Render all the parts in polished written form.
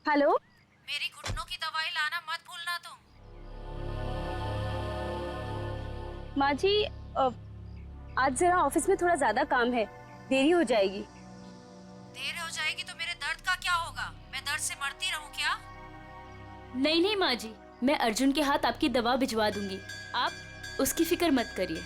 Hello. मेरी घुटनों की दवाई लाना मत भूलना तुम। माँ जी, आज जरा ऑफिस में थोड़ा ज्यादा काम है, देरी हो जाएगी। देर हो जाएगी तो मेरे दर्द का क्या होगा? मैं दर्द से मरती रहूं क्या? नहीं नहीं माँ जी, मैं अर्जुन के हाथ आपकी दवा भिजवा दूंगी। आप उसकी फिक्र मत करिए।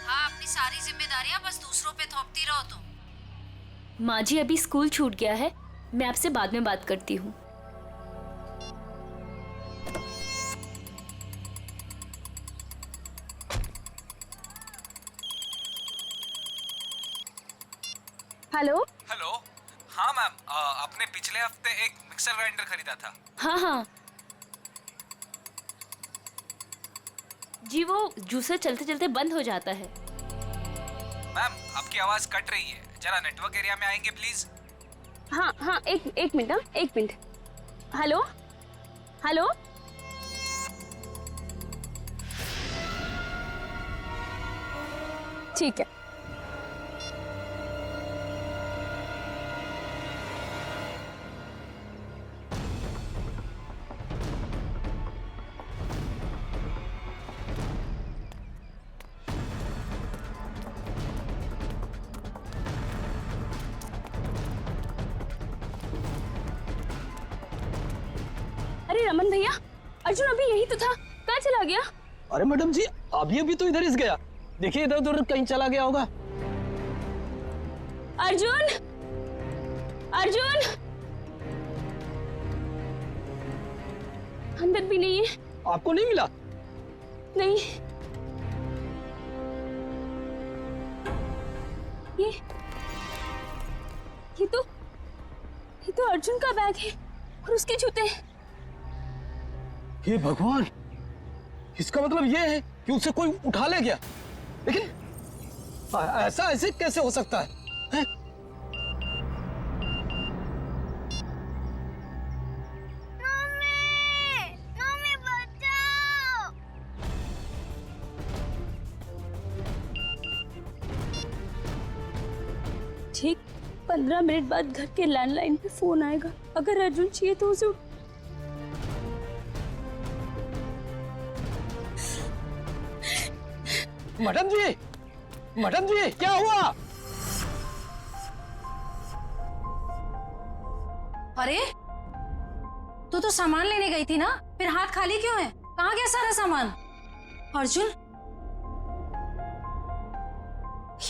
हाँ, अपनी सारी जिम्मेदारियां बस दूसरों पे थोपती रहो तुम। माँ जी अभी स्कूल छूट गया है, मैं आपसे बाद में बात करती हूँ। हेलो। हेलो। हाँ मैम, आपने पिछले हफ्ते एक मिक्सर ग्राइंडर खरीदा था। हाँ हाँ जी, वो जूसर चलते चलते बंद हो जाता है। मैम आपकी आवाज कट रही है, जरा नेटवर्क एरिया में आएंगे प्लीज। हाँ हाँ, एक मिनट, हाँ एक मिनट। Hello hello. ठीक है। अरे रमन भैया, अर्जुन अभी यही तो था, कहाँ चला गया? अरे मैडम जी, अभी तो इधर ही गया। देखिए इधर उधर कहीं चला गया होगा। अर्जुन, अर्जुन अंदर भी नहीं है। आपको नहीं मिला? नहीं, ये ये तो अर्जुन का बैग है और उसके जूते। हे भगवान, इसका मतलब ये है कि उसे कोई उठा ले गया। लेकिन ऐसा ऐसे कैसे हो सकता है, हैं? मम्मी बचाओ। ठीक 15 मिनट बाद घर के लैंडलाइन पे फोन आएगा। अगर अर्जुन चाहिए तो उसे मैडम जी क्या हुआ? अरे तू तो सामान लेने गई थी ना, फिर हाथ खाली क्यों है? कहाँ गया सारा सामान? अर्जुन,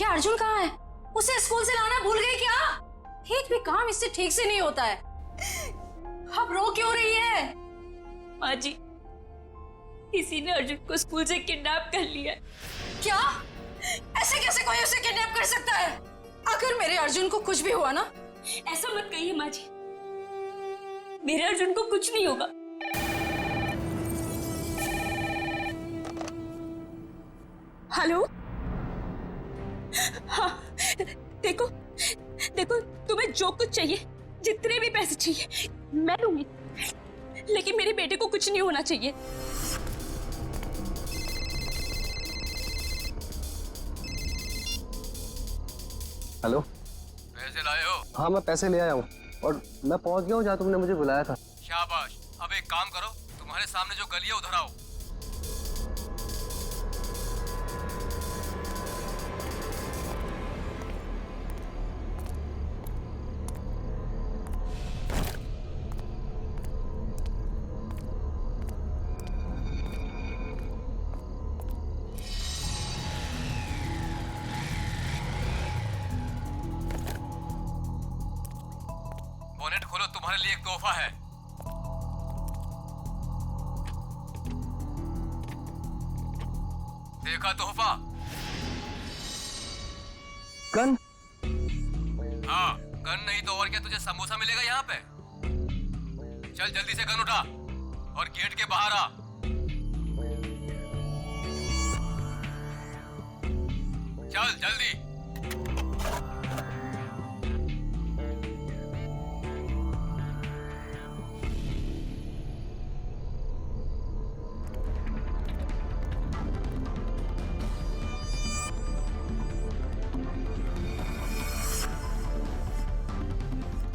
ये अर्जुन कहाँ है? उसे स्कूल से लाना भूल गई क्या? एक भी काम इससे ठीक से नहीं होता है। अब रो क्यों रही है? माँ जी, किसी ने अर्जुन को स्कूल से किडनैप कर लिया। क्या? ऐसे कैसे कोई उसे किडनैप कर सकता है? अगर मेरे अर्जुन को कुछ भी हुआ ना। ऐसा मत कहिए माँ जी, मेरे अर्जुन को कुछ नहीं होगा। हेलो। हाँ, देखो देखो, तुम्हें जो कुछ चाहिए, जितने भी पैसे चाहिए मैं दूंगी, लेकिन मेरे बेटे को कुछ नहीं होना चाहिए। हेलो। पैसे लाए हो? हाँ मैं पैसे ले आया हूँ और मैं पहुँच गया हूँ जहाँ तुमने मुझे बुलाया था। शाबाश। अब एक काम करो, तुम्हारे सामने जो गली है उधर आओ। बोनेट खोलो, तुम्हारे लिए एक तोहफा है। देखा तोहफा? गन? हाँ, गन नहीं तो और क्या, तुझे समोसा मिलेगा यहाँ पे। चल जल्दी से गन उठा और गेट के बाहर आ। चल जल्दी।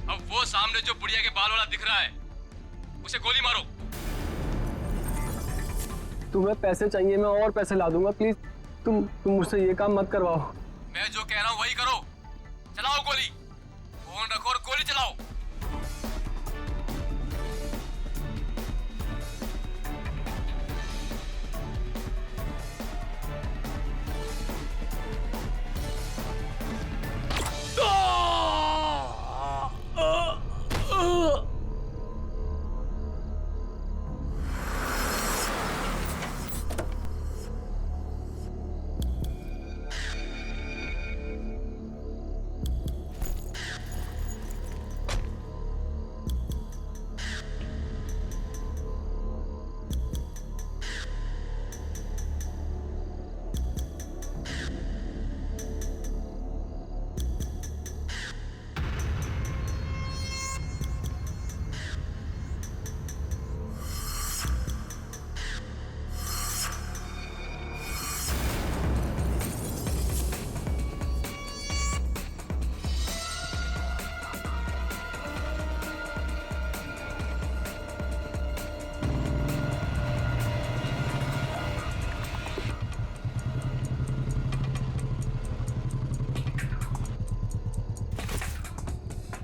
अब वो वो सामने जो बुढ़िया के बाल वाला दिख रहा है उसे गोली मारो। तुम्हें पैसे चाहिए, मैं और पैसे ला दूंगा। प्लीज तुम मुझसे ये काम मत करवाओ। मैं जो कह रहा हूँ वही करो। चलाओ गोली, फोन रखो और गोली चलाओ।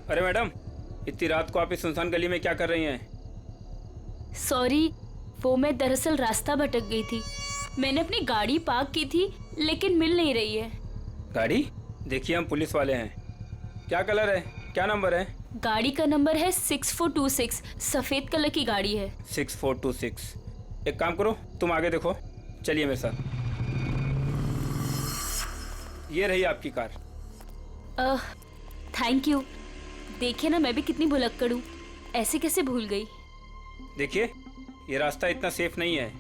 अरे मैडम, इतनी रात को आप इस सुनसान गली में क्या कर रही हैं? सॉरी, वो मैं दरअसल रास्ता भटक गई थी। मैंने अपनी गाड़ी पार्क की थी लेकिन मिल नहीं रही है। गाड़ी? देखिए हम पुलिस वाले हैं। क्या कलर है, क्या नंबर है? गाड़ी का नंबर है 6426, सफेद कलर की गाड़ी है। 6426। एक काम करो, तुम आगे देखो, चलिए मेरे साथ। ये रही आपकी कार। Thank you. देखिए ना, मैं भी कितनी भुलक्कड़ हूँ, ऐसे कैसे भूल गई। देखिए, ये रास्ता इतना सेफ नहीं है,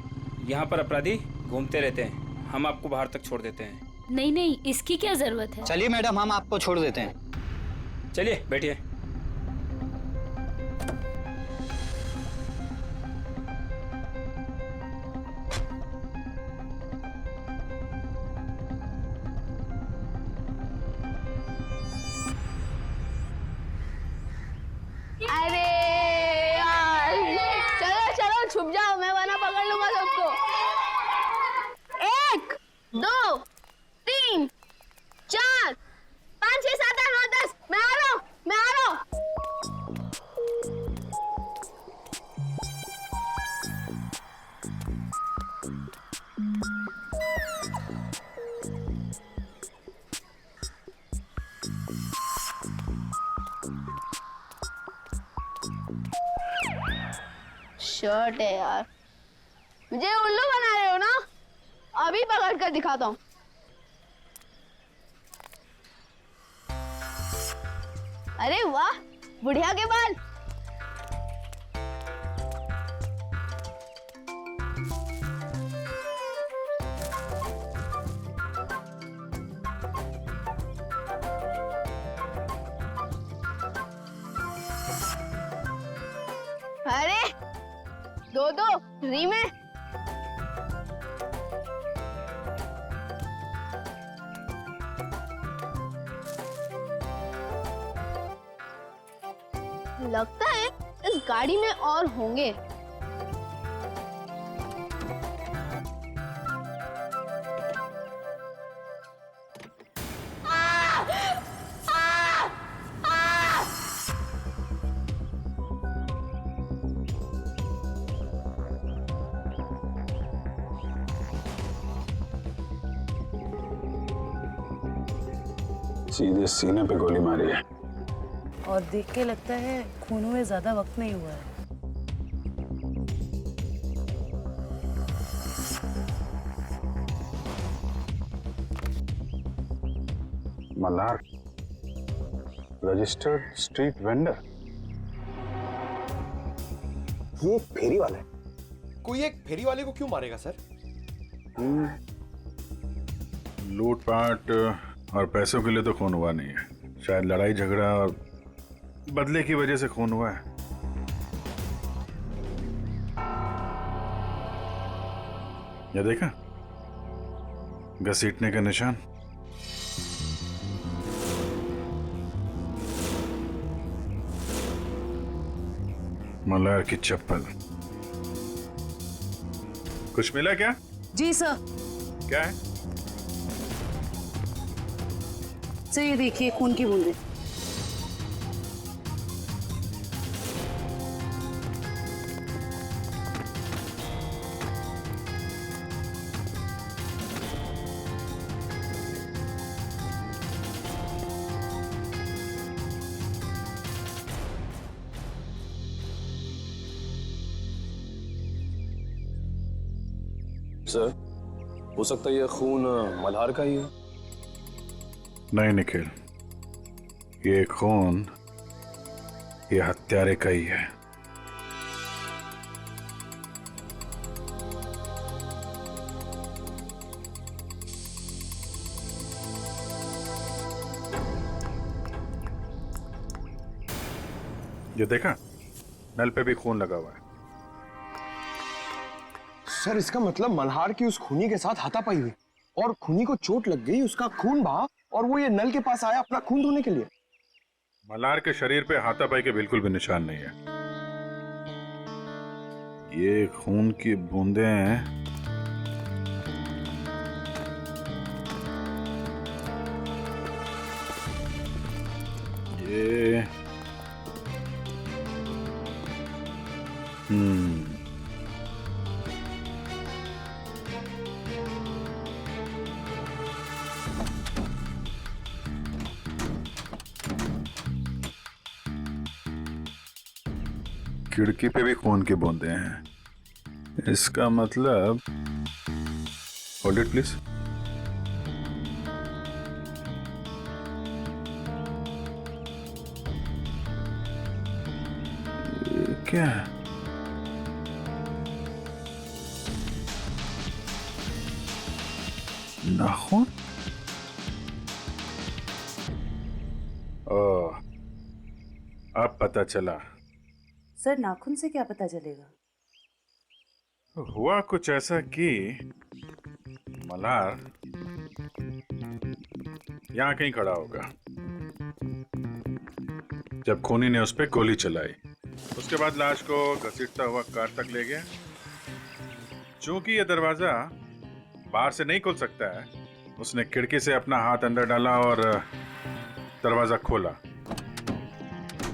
यहाँ पर अपराधी घूमते रहते हैं। हम आपको बाहर तक छोड़ देते हैं। नहीं नहीं, इसकी क्या जरूरत है। चलिए मैडम, हम आपको छोड़ देते हैं। चलिए बैठिए। अरे यार, चलो चलो छुप जाओ, मैं वरना पकड़ लूंगा सबको। 1 2 3 4 5 6 7 8 9 10। मैं आ रहा हूँ, मैं आ रहा हूँ। शर्ट है यार, मुझे उल्लू बना रहे हो ना? अभी पकड़ कर दिखाता हूँ। अरे वाह, बुढ़िया के बाल। अरे दो दो फ्री में। लगता है इस गाड़ी में और होंगे। सीधे सीने पे गोली मारी है। और देख के लगता है खून हुए ज्यादा वक्त नहीं हुआ है। Malhar, registered street vendor. ये एक फेरी वाला है। कोई एक फेरी वाले को क्यों मारेगा सर? लूटपाट और पैसों के लिए तो खून हुआ नहीं है, शायद लड़ाई झगड़ा और बदले की वजह से खून हुआ है। ये देखा, घसीटने का निशान। मल्हार की चप्पल। कुछ मिला क्या? जी सर। क्या है? सर ये देखिए खून की बूंदें। सर, हो सकता है ये खून मल्हार का ही है। नहीं निखिल, ये खून ये हत्यारे का ही है। ये देखा, नल पे भी खून लगा हुआ है। सर इसका मतलब मल्हार की उस खूनी के साथ हाथापाई हुई और खूनी को चोट लग गई, उसका खून बहा और वो ये नल के पास आया अपना खून धोने के लिए। मल्हार के शरीर पे हाथापाई के बिल्कुल भी निशान नहीं है। ये खून की बूंदें हैं। ये खिड़की पे भी खून की बूंदें हैं। इसका मतलब, होल्ड इट प्लीज। ये क्या है? नाखून? ओह, अब पता चला। सर नाखून से क्या पता चलेगा? हुआ कुछ ऐसा कि मल्हार यहां कहीं खड़ा होगा जब खूनी ने उस पर गोली चलाई। उसके बाद लाश को घसीटता हुआ कार तक ले गया। चूंकि यह दरवाजा बाहर से नहीं खुल सकता है, उसने खिड़की से अपना हाथ अंदर डाला और दरवाजा खोला।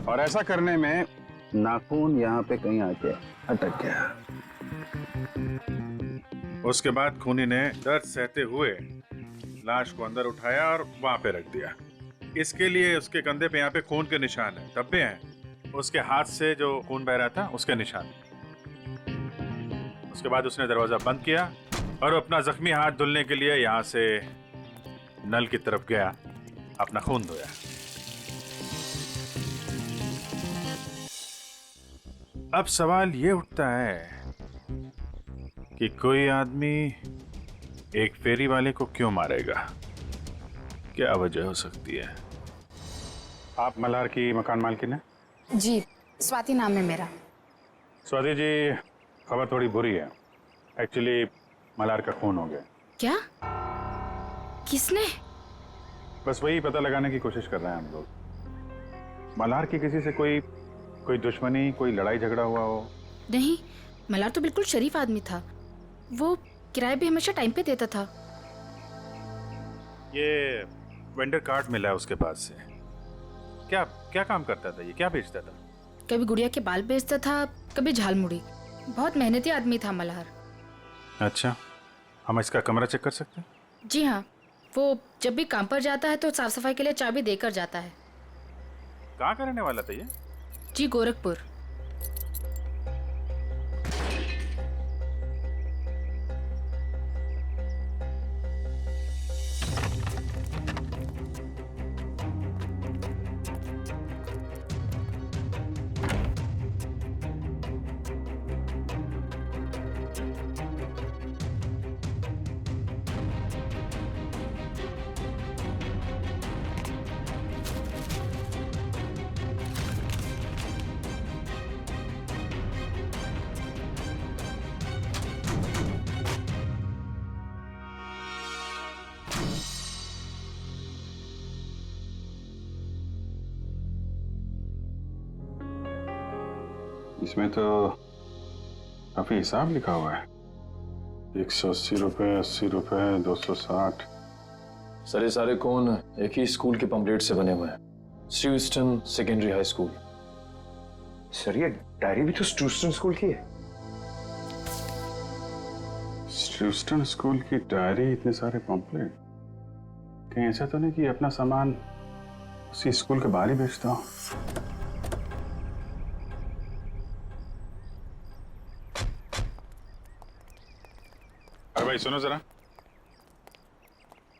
और ऐसा करने में नाखून यहाँ पे कहीं आके अटक गया। उसके बाद खूनी ने दर्द सहते हुए लाश को अंदर उठाया और वहां पे रख दिया। इसके लिए उसके कंधे पे यहाँ पे खून के निशान है, धब्बे हैं। उसके हाथ से जो खून बह रहा था उसके निशान। उसके बाद उसने दरवाजा बंद किया और अपना जख्मी हाथ धुलने के लिए यहाँ से नल की तरफ गया, अपना खून धोया। अब सवाल ये उठता है कि कोई आदमी एक फेरी वाले को क्यों मारेगा? क्या वजह हो सकती है? आप मल्हार की मकान मालकिन हैं? जी, स्वाति नाम है मेरा। स्वाति जी, खबर थोड़ी बुरी है। एक्चुअली मल्हार का खून हो गया। क्या? किसने? बस वही पता लगाने की कोशिश कर रहे हैं हम लोग। मल्हार की किसी से कोई दुश्मनी, कोई लड़ाई झगड़ा हुआ हो? नहीं, मल्हार तो बिल्कुल शरीफ आदमी था। वो किराए भी हमेशा टाइम पे देता था। ये वेंडर कार्ड मिला है उसके पास से। क्या क्या काम करता था ये? क्या बेचता था? कभी गुड़िया के बाल बेचता था, कभी झालमुड़ी। बहुत मेहनती आदमी था मल्हार। अच्छा, हम इसका कमरा चेक कर सकते हैं? जी हाँ, वो जब भी काम पर जाता है तो साफ सफाई के लिए चाबी देकर जाता है। कहाँ का रहने वाला था ये? जी, गोरखपुर। इसमें तो काफी हिसाब लिखा हुआ है। 180 रुपए, 80 रुपए, 260। सर ये सारे कौन एक ही स्कूल के पंपलेट से बने हुए हैं, स्ट्यूस्टन सेकेंडरी हाई स्कूल। सर ये डायरी भी तो स्ट्यूस्टन स्कूल की है। स्ट्यूस्टन स्कूल की डायरी, इतने सारे पॉम्पलेट, कहीं ऐसा तो नहीं कि अपना सामान उसी स्कूल के बाहर ही बेचता हूँ? अरे भाई सुनो जरा।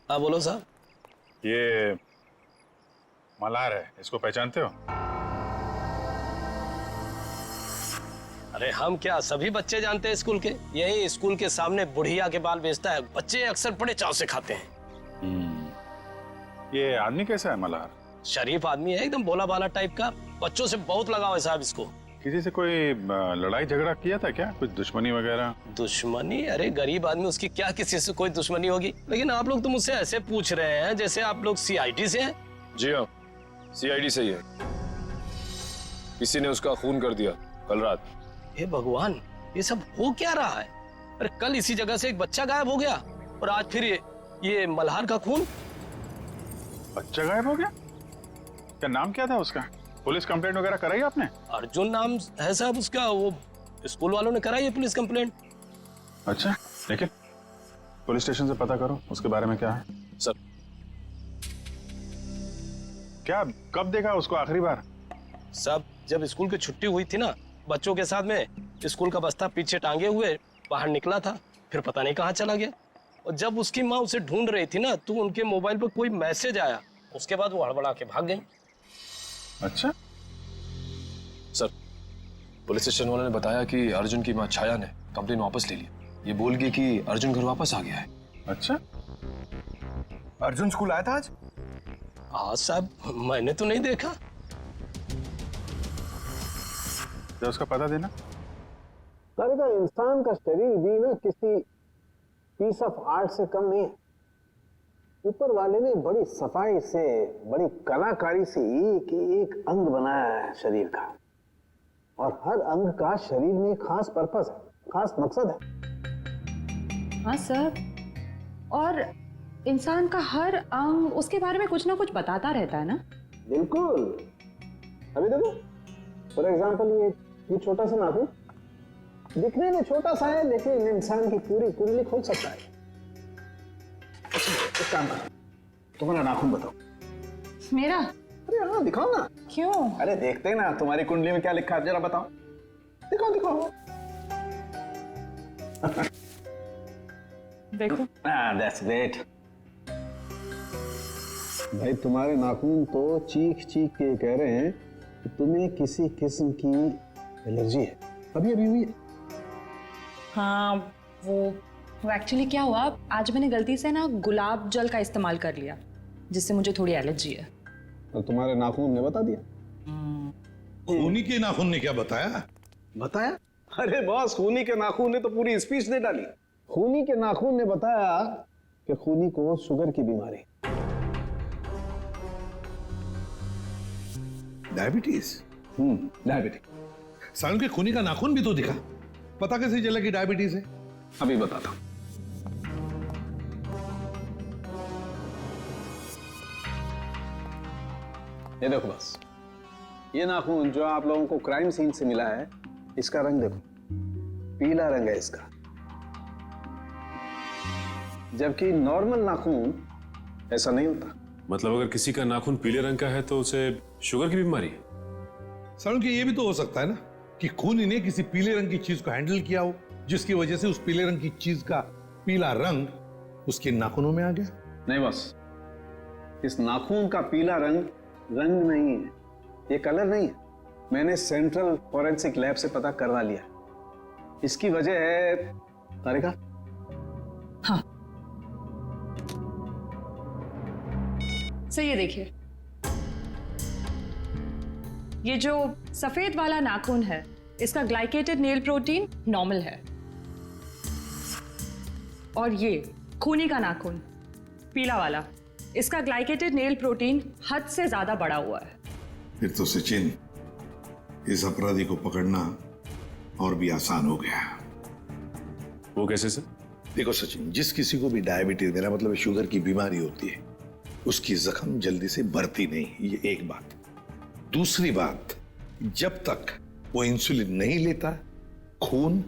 हाँ बोलो साहब। ये मल्हार है, इसको पहचानते हो? अरे हम क्या, सभी बच्चे जानते हैं स्कूल के। यही स्कूल के सामने बुढ़िया के बाल बेचता है, बच्चे अक्सर बड़े चाव से खाते हैं। ये आदमी कैसा है मल्हार? शरीफ आदमी है, एकदम भोला भाला टाइप का। बच्चों से बहुत लगाव है साहब इसको। किसी से कोई लड़ाई झगड़ा किया था क्या? कुछ दुश्मनी वगैरह? दुश्मनी? अरे गरीब आदमी, उसकी क्या किसी से कोई दुश्मनी होगी। लेकिन आप लोग तो मुझसे ऐसे पूछ रहे हैं जैसे आप लोग सीआईडी से हैं। जी हाँ, सीआईडी से ही है। किसी ने उसका खून कर दिया कल रात। हे भगवान, ये सब हो क्या रहा है? अरे कल इसी जगह से एक बच्चा गायब हो गया और आज फिर ये मल्हार का खून। बच्चा गायब हो गया? क्या नाम क्या था उसका? पुलिस कंप्लेंट वगैरह कराई आपने? अर्जुन नाम है साहब उसका। वो स्कूल वालों ने कराई है पुलिस कंप्लेंट। अच्छा, लेकिन पुलिस स्टेशन से पता करो उसके बारे में क्या है। सर क्या, कब देखा उसको आखिरी बार? सब जब स्कूल की छुट्टी हुई थी ना, बच्चों के साथ में स्कूल का बस्ता पीछे टांगे हुए बाहर निकला था, फिर पता नहीं कहाँ चला गया। और जब उसकी माँ उसे ढूंढ रही थी ना, तो उनके मोबाइल पर कोई मैसेज आया। उसके बाद वो हड़बड़ा के भाग गई। अच्छा सर, पुलिस स्टेशन वालों ने बताया कि अर्जुन की मां छाया ने कंप्लेन वापस ले ली। ये बोल के कि अर्जुन घर वापस आ गया है। अच्छा, अर्जुन स्कूल आया था आज? हाँ साहब, मैंने तो नहीं देखा। तो उसका पता देना। का इंसान का शरीर भी ना किसी पीस ऑफ आर्ट से कम नहीं है। ऊपर वाले ने बड़ी सफाई से, बड़ी कलाकारी से एक एक अंग बनाया है शरीर का, और हर अंग का शरीर में खास पर्पस है, खास मकसद है। हाँ सर, और इंसान का हर अंग उसके बारे में कुछ ना कुछ बताता रहता है ना। बिल्कुल। अभी देखो, फॉर एग्जाम्पल ये छोटा सा नाखून दिखने में छोटा सा है, लेकिन इंसान की पूरी कुंडली खोल सकता है। एक काम करो, तुम्हारा नाखून बताओ। मेरा? अरे हाँ, दिखाओ ना। क्यों? अरे देखते हैं ना तुम्हारी कुंडली में क्या लिखा है, जरा बताओ। दिखाओ दिखाओ। देखो। That's great. भाई तुम्हारे नाखून तो चीख चीख के कह रहे हैं कि तुम्हें किसी किस्म की एलर्जी है। अभी अभी हुई है। हाँ, वो एक्चुअली क्या हुआ, आज मैंने गलती से ना गुलाब जल का इस्तेमाल कर लिया, जिससे मुझे थोड़ी एलर्जी है। तो तुम्हारे नाखून ने बता दिया? खूनी के नाखून ने क्या बताया? बताया? अरे बॉस, खूनी के नाखून ने तो पूरी स्पीच दे डाली। खूनी के नाखून ने बताया कि खूनी को शुगर की बीमारी, डायबिटीज। डायबिटीज। सालन के खूनी का नाखून भी तो दिखा, पता कैसे चला कि डायबिटीज है? अभी बताता हूं। ये देखो बस, ये नाखून जो आप लोगों को क्राइम सीन से मिला है, इसका रंग देखो, पीला रंग है इसका। जबकि नॉर्मल नाखून ऐसा नहीं होता। मतलब अगर किसी का नाखून पीले रंग का है तो उसे शुगर की बीमारी है? सालन के ये भी तो हो सकता है ना कि खूनी ने किसी पीले रंग की चीज को हैंडल किया हो, जिसकी वजह से उस पीले रंग की चीज का पीला रंग उसके नाखूनों में आ गया। नहीं बस, इस नाखून का पीला रंग नहीं है, ये कलर नहीं है। मैंने सेंट्रल फॉरेंसिक लैब से पता करवा लिया। इसकी वजह है तारिका। हाँ, सही है। देखिए, ये जो सफेद वाला नाखून है, इसका ग्लाइकेटेड नेल प्रोटीन नॉर्मल है, और ये खूनी का नाखून पीला वाला, इसका ग्लाइकेटेड नेल प्रोटीन हद से ज्यादा बढ़ा हुआ है। फिर तो सचिन, इस अपराधी को पकड़ना और भी आसान हो गया। वो कैसे सर? देखो सचिन, जिस किसी को भी डायबिटीज, मेरा मतलब शुगर की बीमारी होती है, उसकी जख्म जल्दी से भरती नहीं, ये एक बात। दूसरी बात, जब तक वो इंसुलिन नहीं लेता खून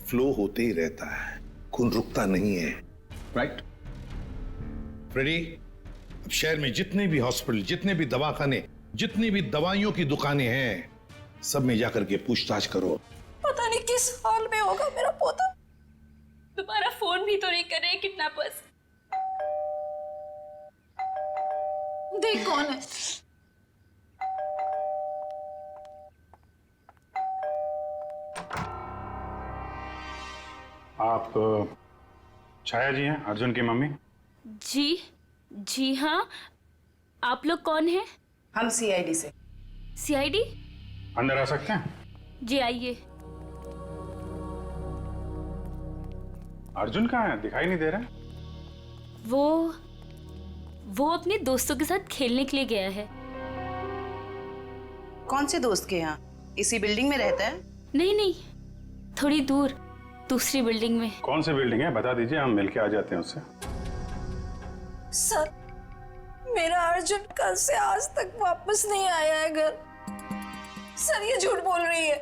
फ्लो होते ही रहता है, खून रुकता नहीं है। राइट फ्रेडी, अब शहर में जितने भी हॉस्पिटल, जितने भी दवाखाने, जितनी भी दवाइयों की दुकानें हैं, सब में जाकर के पूछताछ करो। पता नहीं किस हाल में होगा मेरा पोता। तुम्हारा फोन भी तो नहीं कर रहे किडनैपर्स। देख कौन है। आप छाया जी हैं, अर्जुन की मम्मी? जी हाँ। आप लोग कौन हैं? हम सीआईडी से। सीआईडी? अंदर आ सकते हैं? जी आइए। अर्जुन कहाँ है? दिखाई नहीं दे रहा। वो अपने दोस्तों के साथ खेलने के लिए गया है। कौन से दोस्त के यहाँ? इसी बिल्डिंग में रहता है? नहीं, थोड़ी दूर, दूसरी बिल्डिंग में। कौन सी बिल्डिंग है बता दीजिए, हम मिलके आ जाते हैं उससे। सर, मेरा अर्जुन कल से आज तक वापस नहीं आया है घर। सर, ये झूठ बोल रही है।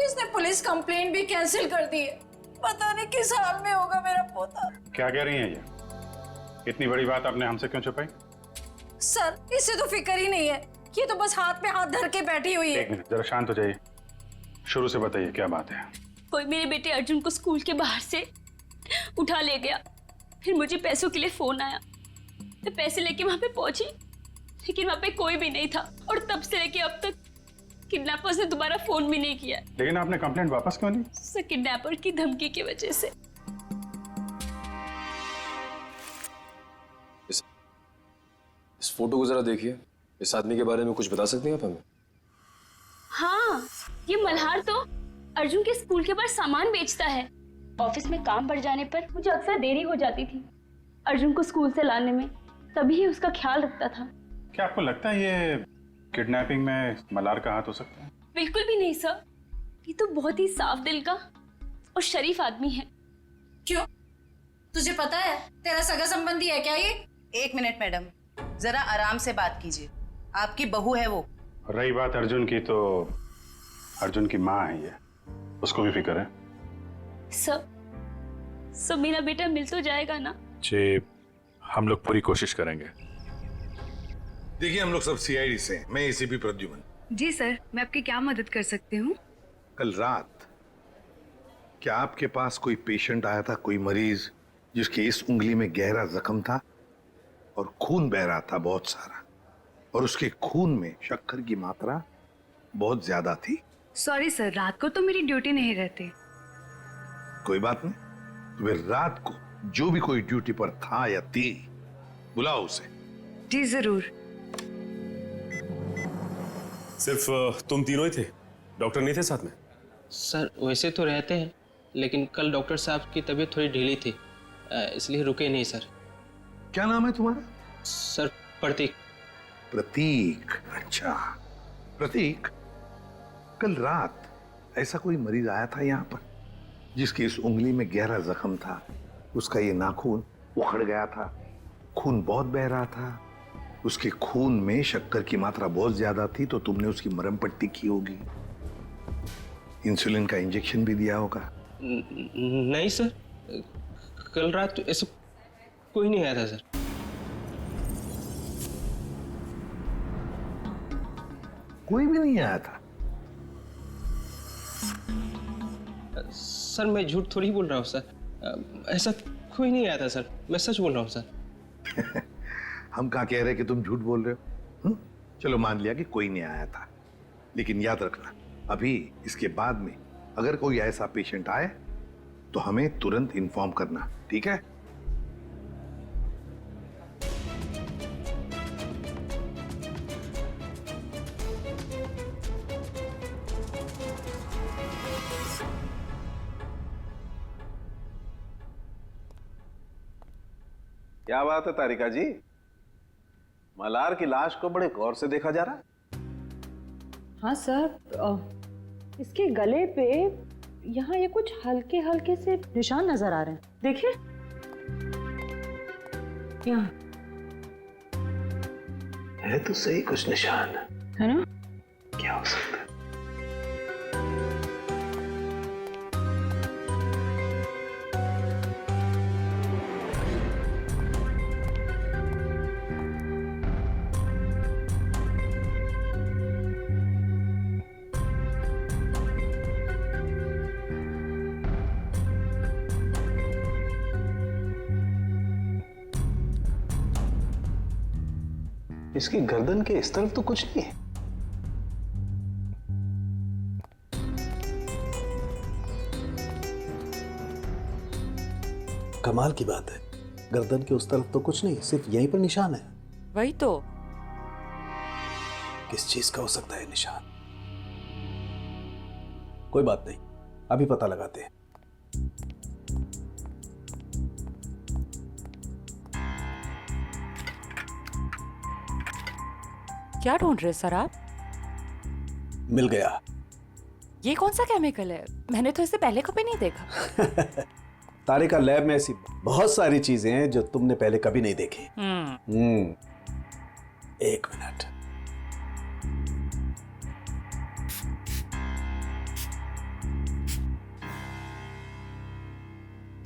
इसने पुलिस कंप्लेंट भी कैंसिल कर दी है। पता नहीं किस हाल में होगा मेरा पोता। क्या कह रही हैं ये? इतनी बड़ी बात आपने हमसे क्यों छुपाई? सर, इससे तो फिक्र ही नहीं है। ये तो बस हाथ पे हाथ धर के बैठी हुई है। एक मिनट, जरा शांत हो जाइए। शुरू से बताइए क्या बात है। कोई मेरे बेटे अर्जुन को स्कूल के बाहर से उठा ले गया। फिर मुझे पैसों के लिए फोन आया। मैं पैसे लेके वहां पे पहुंची, लेकिन वहां पे कोई भी नहीं था। और तब से लेके अब तक किडनैपर्स ने दोबारा फोन भी नहीं किया। लेकिन आपने कंप्लेंट वापस क्यों ली? सर, किडनैपर की धमकी की वजह से। इस फोटो को जरा देखिए। इस आदमी के बारे में कुछ बता सकती हैं आप हमें? हाँ, ये मल्हार तो अर्जुन के स्कूल के बाहर सामान बेचता है। ऑफिस में काम बढ़ जाने पर मुझे अक्सर देरी हो जाती थी अर्जुन को स्कूल से लाने में, तभी उसका ख्याल रखता था। क्या आपको लगता है ये किडनैपिंग में मल्हार का हाथ हो सकता है? बिल्कुल भी नहीं सर, ये तो बहुत ही साफ दिल का और शरीफ आदमी है। क्यों? तुझे पता है तेरा सगा संबंधी है क्या ये? एक मिनट मैडम, जरा आराम से बात कीजिए। आपकी बहू है वो। रही बात अर्जुन की, तो अर्जुन की माँ है ये, उसको भी फिक्र है। सर, मेरा बेटा मिल तो जाएगा ना? जी, हम लोग पूरी कोशिश करेंगे। देखिए, हम लोग सब सीआईडी से हैं। मैं एसीपी प्रद्युमन। जी सर, मैं आपकी क्या मदद कर सकती हूँ? कल रात क्या आपके पास कोई पेशेंट आया था, कोई मरीज जिसके इस उंगली में गहरा जख्म था और खून बह रहा था बहुत सारा, और उसके खून में शक्कर की मात्रा बहुत ज्यादा थी? सॉरी सर, रात को तो मेरी ड्यूटी नहीं रहती। कोई बात नहीं, तो फिर रात को जो भी कोई ड्यूटी पर था या थी, बुलाओ उसे। जी जरूर। सिर्फ तुम तीनों ही थे? डॉक्टर नहीं थे साथ में? सर, वैसे तो रहते हैं, लेकिन कल डॉक्टर साहब की तबीयत थोड़ी ढीली थी, इसलिए रुके नहीं सर। क्या नाम है तुम्हारा? सर, प्रतीक। प्रतीक? अच्छा प्रतीक, कल रात ऐसा कोई मरीज आया था यहाँ पर जिसकी इस उंगली में गहरा जख्म था, उसका ये नाखून उखड़ गया था, खून बहुत बह रहा था, उसके खून में शक्कर की मात्रा बहुत ज्यादा थी, तो तुमने उसकी मरहम पट्टी की होगी, इंसुलिन का इंजेक्शन भी दिया होगा। नहीं सर, कल रात तो ऐसा कोई नहीं आया था सर। कोई भी नहीं आया था? सर, मैं झूठ थोड़ी बोल रहा हूँ सर, ऐसा कोई नहीं आया था सर, मैं सच बोल रहा हूँ सर। हम कहाँ कह रहे कि तुम झूठ बोल रहे हो? चलो मान लिया कि कोई नहीं आया था, लेकिन याद रखना, अभी इसके बाद में अगर कोई ऐसा पेशेंट आए तो हमें तुरंत इन्फॉर्म करना, ठीक है? क्या बात है तारिका जी, मल्हार की लाश को बड़े गौर से देखा जा रहा है। हाँ सर, इसके गले पे यहाँ ये कुछ हल्के हल्के से निशान नजर आ रहे हैं, देखिए यहाँ है तो सही कुछ निशान, है ना? क्या हो सकता है? इसकी गर्दन के इस तरफ तो कुछ नहीं है। कमाल की बात है, गर्दन के उस तरफ तो कुछ नहीं, सिर्फ यहीं पर निशान है। वही तो। किस चीज का हो सकता है निशान? कोई बात नहीं, अभी पता लगाते हैं। क्या ढूंढ रहे सर आप? मिल गया। ये कौन सा केमिकल है? मैंने तो इसे पहले कभी नहीं देखा। तारिका, लैब में ऐसी बहुत सारी चीजें हैं जो तुमने पहले कभी नहीं देखी। एक मिनट।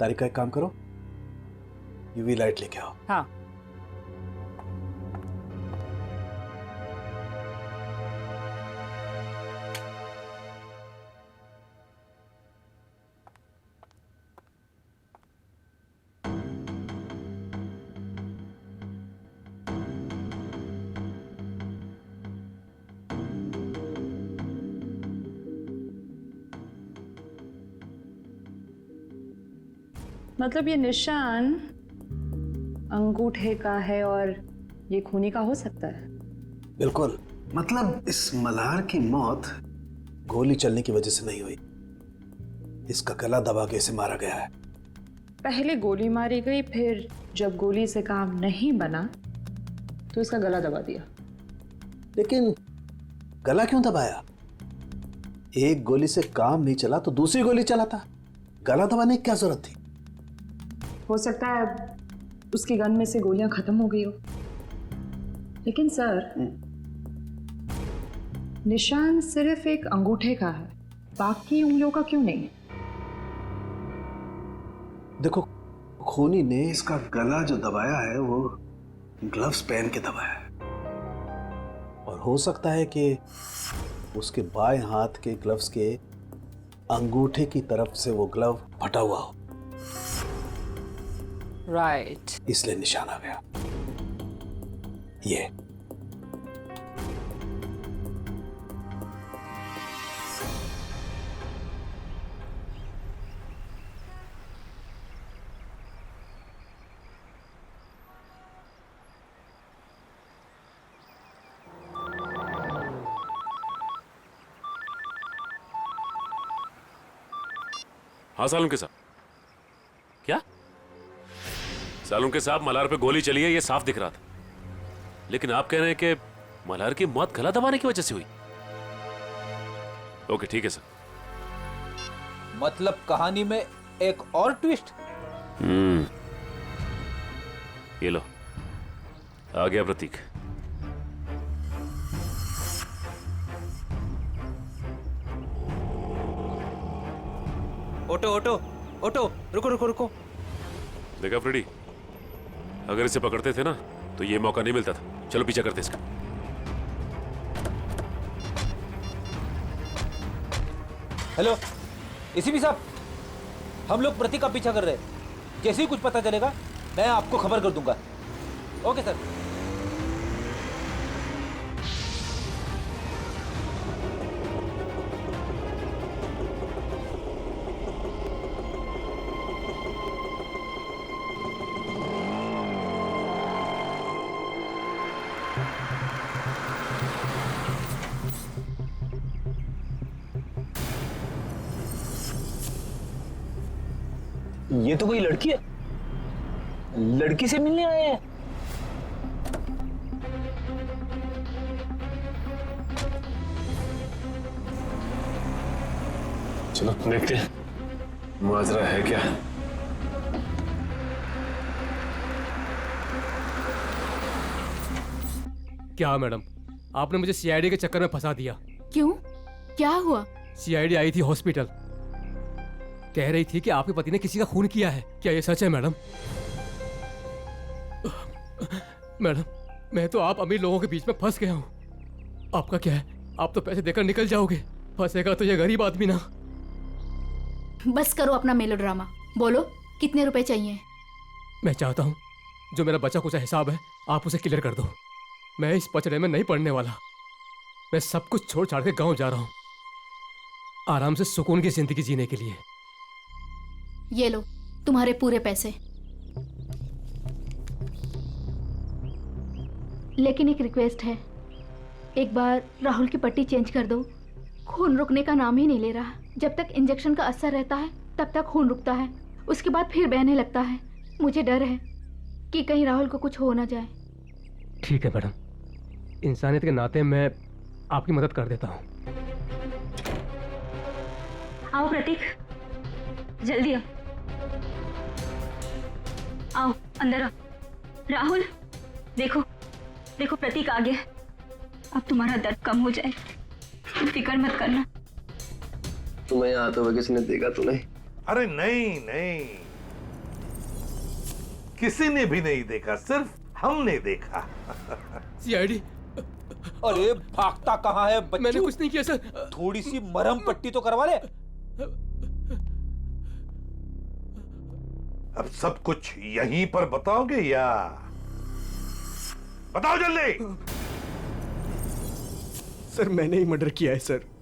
तारिका, एक काम करो, यूवी लाइट लेके आओ। हाँ। मतलब ये निशान अंगूठे का है और ये खूनी का हो सकता है? बिल्कुल। मतलब इस मल्हार की मौत गोली चलने की वजह से नहीं हुई, इसका गला दबा के इसे मारा गया है। पहले गोली मारी गई, फिर जब गोली से काम नहीं बना तो इसका गला दबा दिया। लेकिन गला क्यों दबाया? एक गोली से काम नहीं चला तो दूसरी गोली चलाता। गला दबाने की क्या जरूरत थी? हो सकता है उसकी गन में से गोलियां खत्म हो गई हो। लेकिन सर, निशान सिर्फ एक अंगूठे का है, बाकी उंगलियों का क्यों नहीं? देखो, खूनी ने इसका गला जो दबाया है वो ग्लव्स पहन के दबाया है, और हो सकता है कि उसके बाएं हाथ के ग्लव्स के अंगूठे की तरफ से वो ग्लव फटा हुआ हो। राइट। इसलिए निशान आ गया। ये हाँ सालुंके साहब। क्या? सालुंके साहब, मल्हार पे गोली चली है, ये साफ दिख रहा था। लेकिन आप कह रहे हैं कि मल्हार की मौत गला दबाने की वजह से हुई। ओके, ठीक है सर। मतलब कहानी में एक और ट्विस्ट? ये लो, आ गया प्रतीक। ओटो ओटो ओटो, रुको रुको रुको। देखा फ्रेडी, अगर इसे पकड़ते थे ना तो ये मौका नहीं मिलता था। चलो पीछा करते इसका। हेलो एसीपी साहब, हम लोग प्रतीक का पीछा कर रहे हैं। जैसे ही कुछ पता चलेगा मैं आपको खबर कर दूंगा। Okay sir. ये तो कोई लड़की है, लड़की से मिलने आए हैं। चलो देखते हैं माजरा है क्या। क्या मैडम, आपने मुझे सीआईडी के चक्कर में फंसा दिया। क्यों, क्या हुआ? सीआईडी आई थी हॉस्पिटल, कह रही थी कि आपके पति ने किसी का खून किया है। क्या ये सच है मैडम? मैडम, मैं तो आप अमीर लोगों के बीच में फंस गया हूँ। आपका क्या है, आप तो पैसे देकर निकल जाओगे, फंसेगा तो ये गरीब आदमी ना। बस करो अपना मेलोड्रामा, बोलो कितने रुपए चाहिए? मैं चाहता हूँ जो मेरा बचा कुछ हिसाब है आप उसे क्लियर कर दो। मैं इस पचड़े में नहीं पड़ने वाला। मैं सब कुछ छोड़ छाड़ के गांव जा रहा हूँ, आराम से सुकून की जिंदगी जीने के लिए। ये लो तुम्हारे पूरे पैसे। लेकिन एक रिक्वेस्ट है, एक बार राहुल की पट्टी चेंज कर दो। खून रुकने का नाम ही नहीं ले रहा। जब तक इंजेक्शन का असर रहता है तब तक खून रुकता है, उसके बाद फिर बहने लगता है। मुझे डर है कि कहीं राहुल को कुछ हो ना जाए। ठीक है मैडम, इंसानियत के नाते मैं आपकी मदद कर देता हूँ। आओ प्रतीक, जल्दी आओ, आओ अंदर आओ। राहुल देखो, देखो प्रतीक आ गया। अब तुम्हारा दर्द कम हो जाए, तुम फिक्र मत करना। तुम्हें यहाँ आते हुए किसी ने देखा तो नहीं? अरे नहीं नहीं, किसी ने भी नहीं देखा, सिर्फ हमने देखा। सीआईडी। अरे भागता कहाँ है बच्चू? मैंने कुछ नहीं किया सर। थोड़ी सी मरहम पट्टी तो करवा ले। अब सब कुछ यहीं पर बताओगे या बताओ जल्दी। सर मैंने ही मर्डर किया है सर।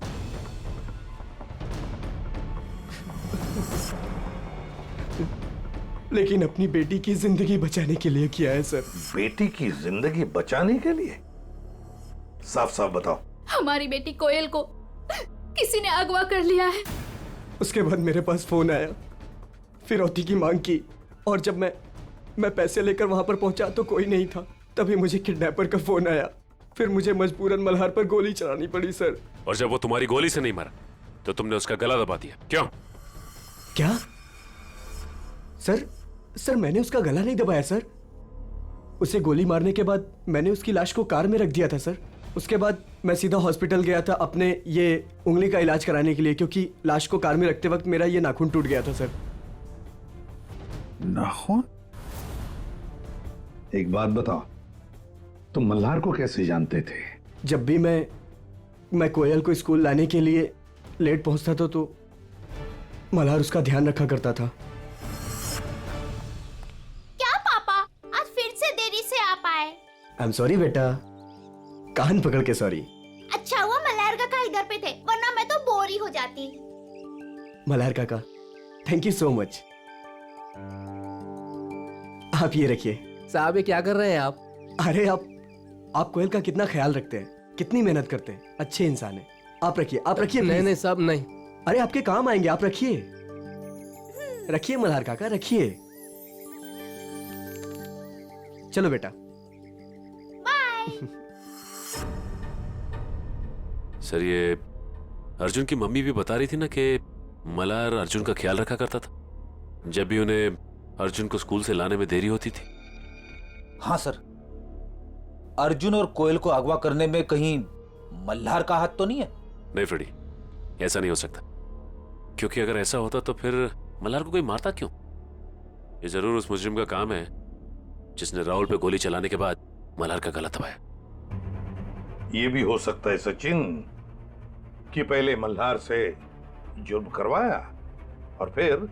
लेकिन अपनी बेटी की जिंदगी बचाने के लिए किया है सर। बेटी की जिंदगी बचाने के लिए? साफ साफ बताओ। हमारी बेटी कोयल को किसी ने अगवा कर लिया है। उसके बाद मेरे पास फोन आया, फिरौती की मांग की, और जब मैं पैसे लेकर वहां पर पहुंचा तो कोई नहीं था। तभी मुझे किडनैपर का फोन आया, फिर मुझे मजबूरन मल्हार पर गोली चलानी पड़ी सर। और जब वो तुम्हारी गोली से नहीं मरा तो तुमने उसका गला दबा दिया, क्यों? क्या सर मैंने उसका गला नहीं दबाया सर। उसे गोली मारने के बाद मैंने उसकी लाश को कार में रख दिया था सर। उसके बाद मैं सीधा हॉस्पिटल गया था अपने ये उंगली का इलाज कराने के लिए, क्योंकि लाश को कार में रखते वक्त मेरा ये नाखून टूट गया था सर। नाखून? एक बात बताओ, तुम मल्हार को कैसे जानते थे? जब भी मैं कोयल को स्कूल लाने के लिए लेट पहुंचता था तो मल्हार उसका ध्यान रखा करता था। क्या पापा, आज फिर से देरी से आ पाए? आई एम सॉरी बेटा, कान पकड़ के सॉरी। अच्छा हुआ मल्हार काका इधर पे थे, वरना मैं तो बोर ही हो जाती। मल्हार काका, थैंक यू सो मच। आप ये रखिए। साहब ये क्या कर रहे हैं आप? अरे आप कोयल का कितना ख्याल रखते हैं, कितनी मेहनत करते हैं, अच्छे इंसान हैं। आप रखिए, आप रखिए। नहीं साहब नहीं। अरे आपके काम आएंगे, आप रखिए। रखिए मल्हार काका, रखिए। चलो बेटा। सर ये अर्जुन की मम्मी भी बता रही थी ना कि मल्हार अर्जुन का ख्याल रखा करता था जब भी उन्हें अर्जुन को स्कूल से लाने में देरी होती थी। हाँ सर, अर्जुन और कोयल को अगवा करने में कहीं मल्हार का हाथ तो नहीं है? नहीं फ्रेडी, ऐसा नहीं हो सकता, क्योंकि अगर ऐसा होता तो फिर मल्हार को कोई मारता क्यों? ये जरूर उस मुजरिम का काम है जिसने राहुल पे गोली चलाने के बाद मल्हार का गला दबाया। ये भी हो सकता है सचिन कि पहले मल्हार से जुर्म करवाया और फिर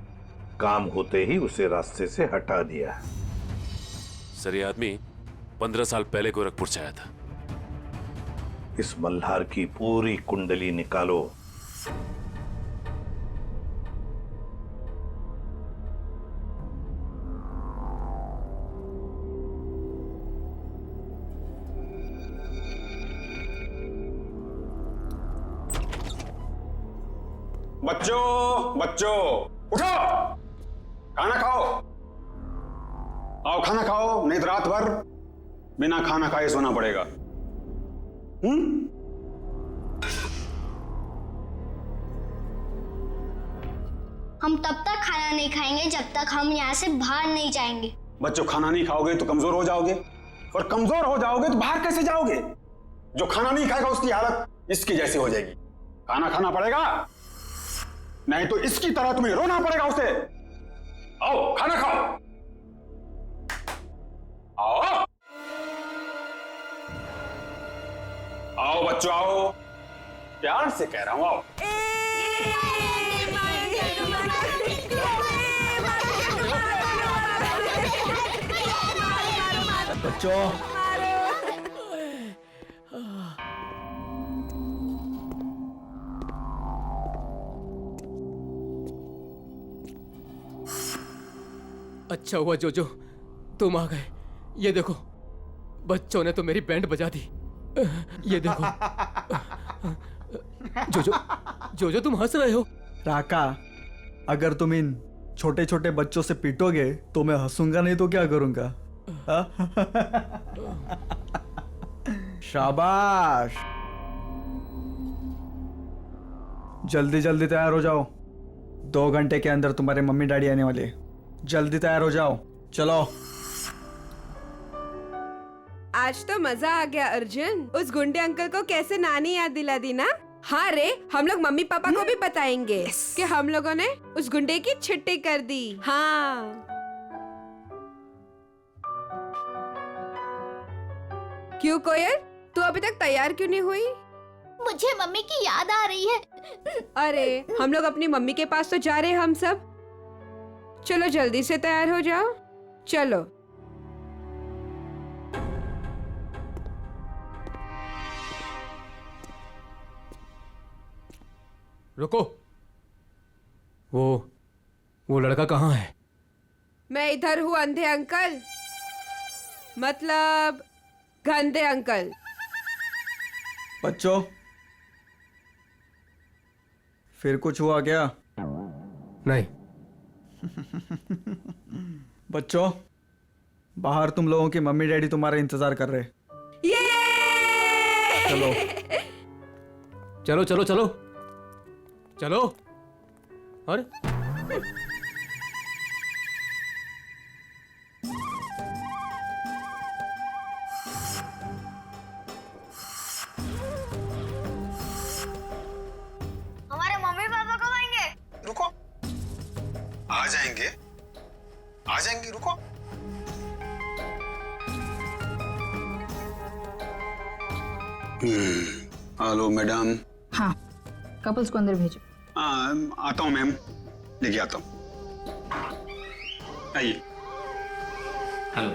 काम होते ही उसे रास्ते से हटा दिया। सर ये आदमी 15 साल पहले गोरखपुर से आया था। इस मल्हार की पूरी कुंडली निकालो। बच्चों उठो, खाना खाओ। आओ खाना खाओ, नहीं तो रात भर बिना खाना खाए सोना पड़ेगा। हम तब तक खाना नहीं खाएंगे जब तक हम यहाँ से बाहर नहीं जाएंगे। बच्चों, खाना नहीं खाओगे तो कमजोर हो जाओगे, और कमजोर हो जाओगे तो बाहर कैसे जाओगे? जो खाना नहीं खाएगा उसकी हालत इसकी जैसी हो जाएगी। खाना खाना पड़ेगा, नहीं तो इसकी तरह तुम्हें रोना पड़ेगा उसे। आओ खाना खाओ, आओ आओ बच्चों आओ, प्यार से कह रहा हूं आओ। बच्चों अच्छा हुआ जोजो तुम आ गए। ये देखो बच्चों ने तो मेरी बैंड बजा दी। ये देखो जोजो जोजो तुम हंस रहे हो। राका, अगर तुम इन छोटे छोटे बच्चों से पीटोगे तो मैं हंसूंगा, नहीं तो क्या करूंगा? शाबाश, जल्दी जल्दी तैयार हो जाओ, 2 घंटे के अंदर तुम्हारे मम्मी डैडी आने वाले हैं। जल्दी तैयार हो जाओ, चलो। आज तो मजा आ गया अर्जुन। उस गुंडे अंकल को कैसे नानी याद दिला दी ना। हाँ रे, हम लोग मम्मी पापा को भी बताएंगे कि हम लोगों ने उस गुंडे की छुट्टी कर दी। हाँ क्यों कोयल, तू अभी तक तैयार क्यों नहीं हुई? मुझे मम्मी की याद आ रही है। अरे हम लोग अपनी मम्मी के पास तो जा रहे हैं हम सब। चलो जल्दी से तैयार हो जाओ, चलो। रुको, वो लड़का कहाँ है? मैं इधर हूँ अंधे अंकल, मतलब गंदे अंकल। बच्चों फिर कुछ हुआ क्या? नहीं। बच्चों बाहर तुम लोगों के मम्मी डैडी तुम्हारा इंतजार कर रहे। चलो चलो चलो चलो चलो। अरे हमारे मम्मी पापा कब आएंगे? रुको, आ जाएंगे आ जाएंगे, रुको। Hello madam. हाँ, कपल्स को अंदर भेजो। आता हूँ मैम, लेके आता हूँ। आइए। हेलो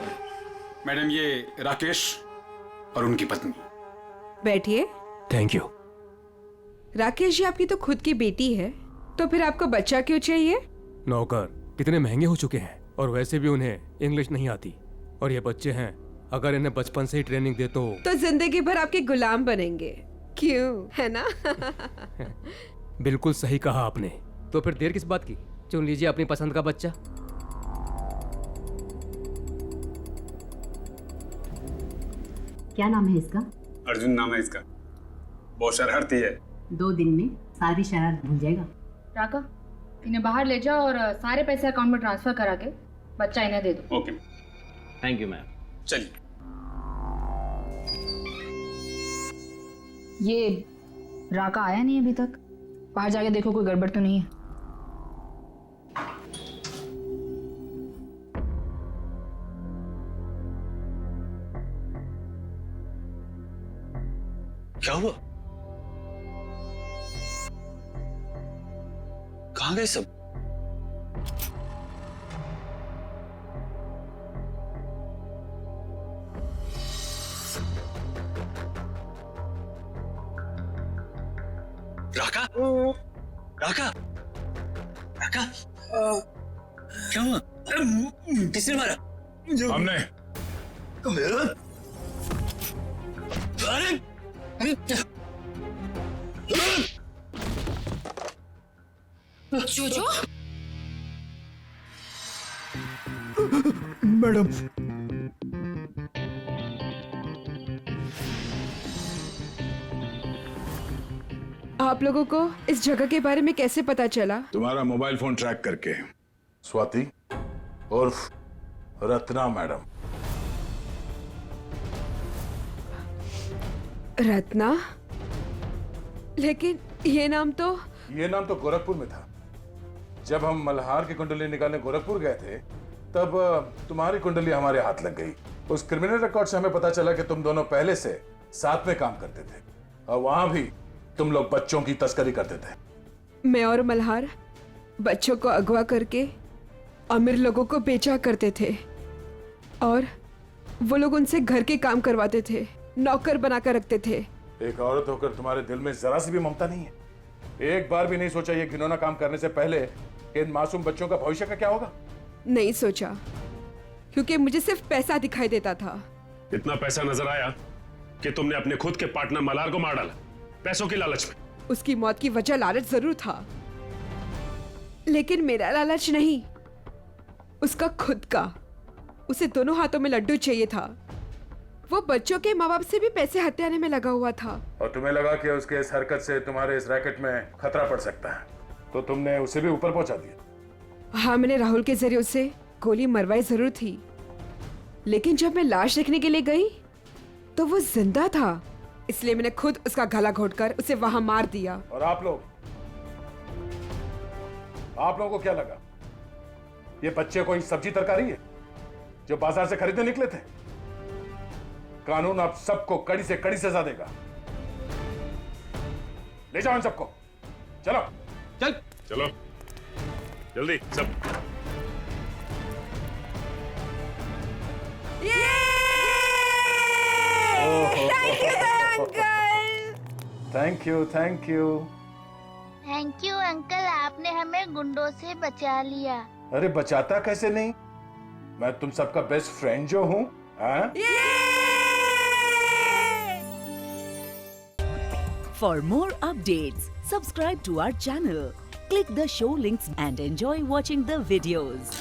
मैडम, ये राकेश और उनकी पत्नी। बैठिए। Thank you. राकेश जी, आपकी तो खुद की बेटी है, तो फिर आपको बच्चा क्यों चाहिए? नौकर कितने महंगे हो चुके हैं, और वैसे भी उन्हें इंग्लिश नहीं आती, और ये बच्चे हैं, अगर इन्हें बचपन से ही ट्रेनिंग दे तो जिंदगी भर आपके गुलाम बनेंगे, क्यों, है ना? बिल्कुल सही कहा आपने। तो फिर देर किस बात की, चुन लीजिए अपनी पसंद का बच्चा। क्या नाम है इसका? अर्जुन नाम है इसका। बहुत शरारती है। 2 दिन में सारी शरारत भूल जाएगा। राका, इन्हें बाहर ले जाओ और सारे पैसे अकाउंट में ट्रांसफर करा के बच्चा इन्हें दे दो। Okay, thank you ma'am. चलिए। ये राका आया नहीं अभी तक, बाहर जाके देखो कोई गड़बड़ तो नहीं है। क्या हुआ? कहाँ गए सब? राका? राका? राका? क्या हुआ? किसने मारा? हमने। जोजो? मैडम, आप लोगों को इस जगह के बारे में कैसे पता चला? तुम्हारा मोबाइल फोन ट्रैक करके। स्वाति उर्फ रत्ना मैडम। रत्ना? लेकिन ये नाम तो गोरखपुर में था। जब हम मल्हार की कुंडली निकालने गोरखपुर गए थे तब तुम्हारी कुंडली हमारे हाथ लग गई। उस क्रिमिनल रिकॉर्ड से हमें पता चला कि तुम दोनों पहले से साथ में काम करते थे और वहां भी तुम लोग बच्चों की तस्करी करते थे। मैं और मल्हार बच्चों को अगवा करके अमीर लोगों को बेचा करते थे और वो लोग उनसे घर के काम करवाते थे, नौकर बनाकर रखते थे। एक औरत होकर तुम्हारे दिल में जरा सी भी ममता नहीं है? एक बार भी नहीं सोचा ये घिनौना काम करने से पहले कि इन मासूम बच्चों का भविष्य का क्या होगा? नहीं सोचा, क्योंकि मुझे सिर्फ पैसा दिखाई देता था। इतना पैसा नजर आया कि तुमने अपने खुद के पार्टनर मल्हार को मार डाला, पैसों की लालच में। उसकी मौत की वजह लालच जरूर था, लेकिन मेरा लालच नहीं, उसका खुद का। उसे दोनों हाथों में लड्डू चाहिए था। वो बच्चों के माँ बाप से भी पैसे हथियाने में लगा हुआ था। और तुम्हें लगा कि उसके इस हरकत से तुम्हारे इस रैकेट में खतरा पड़ सकता है, तो तुमने उसे भी ऊपर पहुंचा दिया। हाँ, मैंने राहुल के जरिए उसे गोली मरवाई जरूर थी, लेकिन जब मैं लाश देखने के लिए गई तो वो जिंदा था, इसलिए मैंने खुद उसका गला घोटकर उसे वहां मार दिया। और आप लोगों को क्या लगा ये बच्चे कोई सब्जी तरकारी है जो बाजार से खरीदने निकले थे? कानून आप सबको कड़ी से कड़ी सजा देगा। ले जाओ इन सबको, चलो चलो जल्दी सब। Thank you thank you uncle, आपने हमें गुंडों से बचा लिया। अरे बचाता कैसे नहीं, मैं तुम सबका बेस्ट फ्रेंड जो हूँ। For more updates, subscribe to our channel, click the show links and enjoy watching the videos.